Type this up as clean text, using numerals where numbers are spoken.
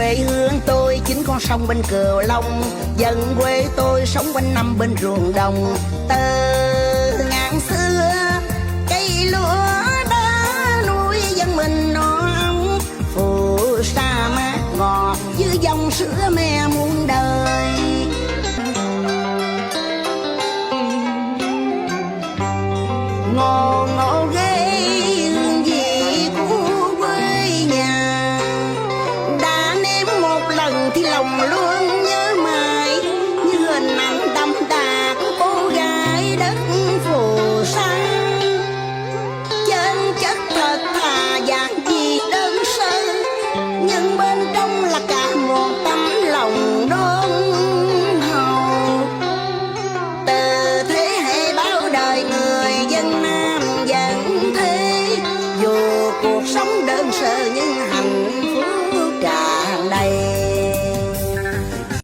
Quê hương tôi chính con sông bên Cửu Long, dân quê tôi sống quanh năm bên ruộng đồng. Từ ngàn xưa cây lúa đã nuôi dân mình no ấm, phù sa mát ngọt như dòng sữa mẹ muôn đời. Ngô ngô ghê hương vị của quê nhà, đã nếm một lần thì lòng luôn